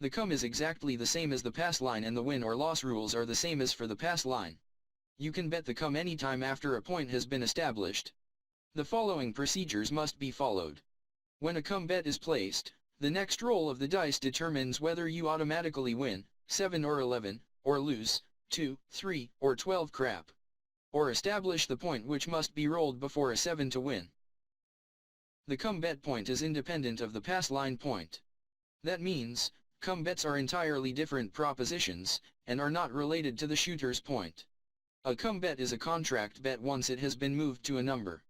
The cOME is exactly the same as the pass line, and the win or loss rules are the same as for the pass line. You can bet the cOME anytime after a point has been established. The following procedures must be followed. When a cOME bet is placed, the next roll of the dice determines whether you automatically win, 7 or 11, or lose, 2, 3, or 12 crap. Or establish the point which must be rolled before a 7 to win. The cOME bet point is independent of the pass line point. That means, cOME bets are entirely different propositions, and are not related to the shooter's point. A cOME bet is a contract bet once it has been moved to a number.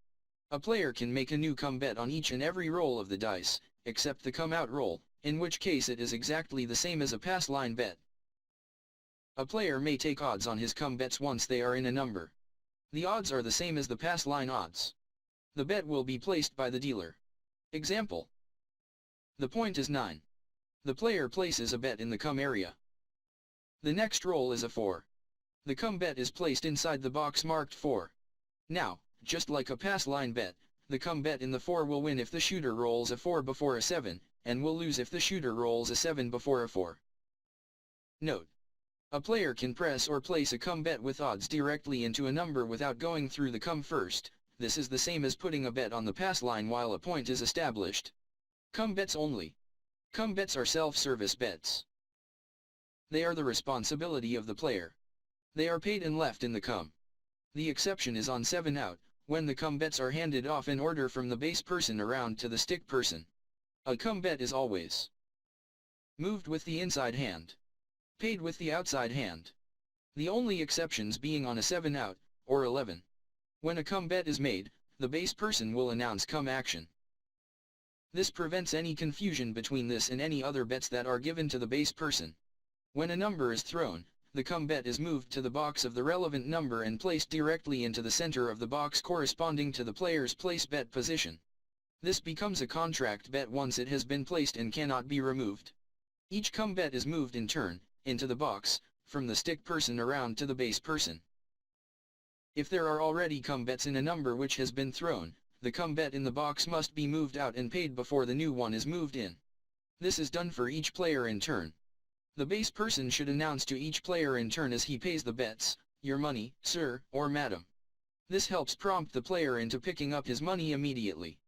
A player can make a new cOME bet on each and every roll of the dice, except the cOME out roll, in which case it is exactly the same as a pass line bet. A player may take odds on his cOME bets once they are in a number. The odds are the same as the pass line odds. The bet will be placed by the dealer. Example. The point is 9. The player places a bet in the cOME area. The next roll is a 4. The cOME bet is placed inside the box marked 4. Now, just like a pass line bet, the cOME bet in the 4 will win if the shooter rolls a 4 before a 7, and will lose if the shooter rolls a 7 before a 4. Note. A player can press or place a cOME bet with odds directly into a number without going through the cOME first. This is the same as putting a bet on the pass line while a point is established. cOME bets only. cOME bets are self-service bets. They are the responsibility of the player. They are paid and left in the cOME. The exception is on 7 out, when the cOME bets are handed off in order from the base person around to the stick person. A cOME bet is always moved with the inside hand, paid with the outside hand. The only exceptions being on a 7 out, or 11. When a cOME bet is made, the base person will announce cOME action. This prevents any confusion between this and any other bets that are given to the base person. When a number is thrown, the cOME bet is moved to the box of the relevant number and placed directly into the center of the box corresponding to the player's place bet position. This becomes a contract bet once it has been placed and cannot be removed. Each cOME bet is moved in turn, into the box, from the stick person around to the base person. If there are already cOME bets in a number which has been thrown, the cOME bet in the box must be moved out and paid before the new one is moved in. This is done for each player in turn. The base person should announce to each player in turn as he pays the bets, "Your money, sir, or madam." This helps prompt the player into picking up his money immediately.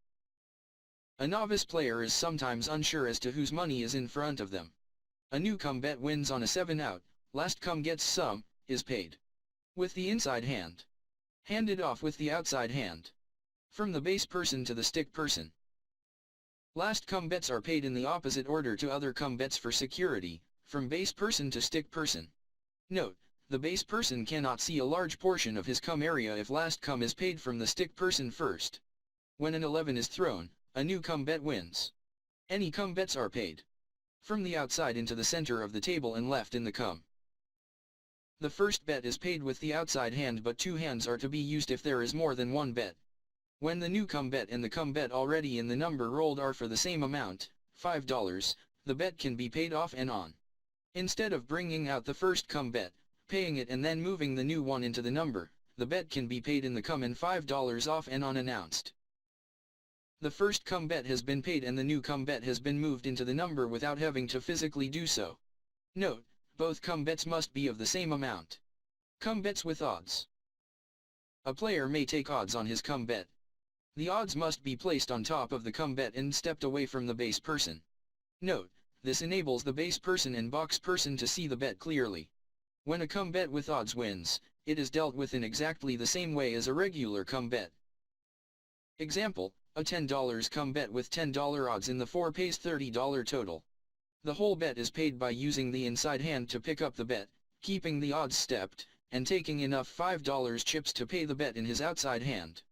A novice player is sometimes unsure as to whose money is in front of them. A new cOME bet wins on a 7 out, last cOME gets some, is paid with the inside hand, handed off with the outside hand, from the base person to the stick person. Last cOME bets are paid in the opposite order to other cOME bets for security, from base person to stick person. Note, the base person cannot see a large portion of his cOME area if last cOME is paid from the stick person first. When an 11 is thrown, a new cOME bet wins. Any cOME bets are paid from the outside into the center of the table and left in the cOME. The first bet is paid with the outside hand, but 2 hands are to be used if there is more than one bet. When the new cOME bet and the cOME bet already in the number rolled are for the same amount, $5, the bet can be paid off and on. Instead of bringing out the first cOME bet, paying it and then moving the new one into the number, the bet can be paid in the cOME and $5 off and on announced. The first cOME bet has been paid and the new cOME bet has been moved into the number without having to physically do so. Note, both cOME bets must be of the same amount. cOME bets with odds. A player may take odds on his cOME bet. The odds must be placed on top of the cOME bet and stepped away from the base person. Note, this enables the base person and box person to see the bet clearly. When a cOME bet with odds wins, it is dealt with in exactly the same way as a regular cOME bet. Example, a $10 cOME bet with $10 odds in the 4 pays $30 total. The whole bet is paid by using the inside hand to pick up the bet, keeping the odds stepped, and taking enough $5 chips to pay the bet in his outside hand.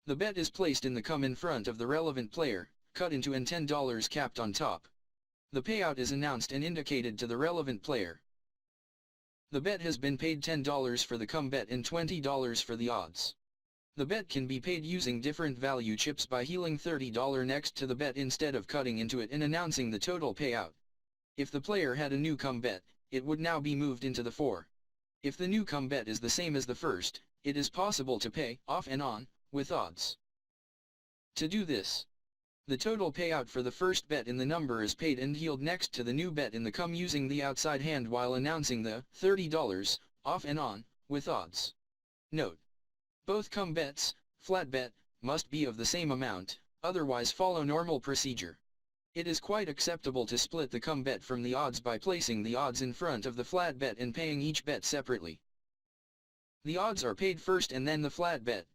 The bet is placed in the cOME in front of the relevant player, cut into and $10 capped on top. The payout is announced and indicated to the relevant player. The bet has been paid $10 for the cOME bet and $20 for the odds. The bet can be paid using different value chips by healing $30 next to the bet instead of cutting into it and announcing the total payout. If the player had a new cOME bet, it would now be moved into the 4. If the new cOME bet is the same as the first, it is possible to pay off and on with odds. To do this, The total payout for the first bet in the number is paid and healed next to the new bet in the cOME using the outside hand while announcing the $30 off and on with odds. Note: both cOME bets, flat bet, must be of the same amount, otherwise follow normal procedure. It is quite acceptable to split the cOME bet from the odds by placing the odds in front of the flat bet and paying each bet separately. The odds are paid first and then the flat bet.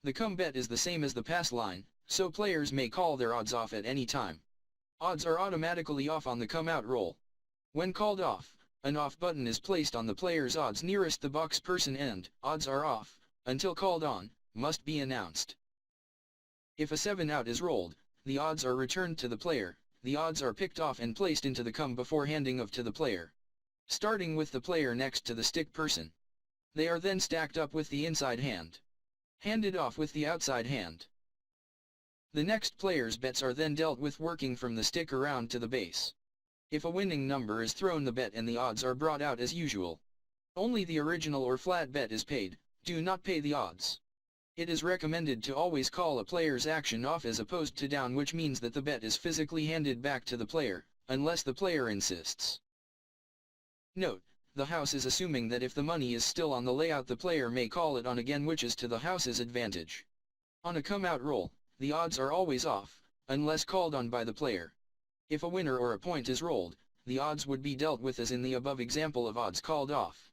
The cOME bet is the same as the pass line, so players may call their odds off at any time. Odds are automatically off on the come out roll. When called off, an off button is placed on the player's odds nearest the box person and odds are off, until called on, must be announced. If a 7 out is rolled, the odds are returned to the player. The odds are picked off and placed into the cOME before handing off to the player, starting with the player next to the stick person. They are then stacked up with the inside hand, handed off with the outside hand. The next player's bets are then dealt with working from the stick around to the base. If a winning number is thrown, the bet and the odds are brought out as usual. Only the original or flat bet is paid. Do not pay the odds. It is recommended to always call a player's action off as opposed to down, which means that the bet is physically handed back to the player, unless the player insists. Note: the house is assuming that if the money is still on the layout, the player may call it on again, which is to the house's advantage. On a come out roll, the odds are always off, unless called on by the player. If a winner or a point is rolled, the odds would be dealt with as in the above example of odds called off.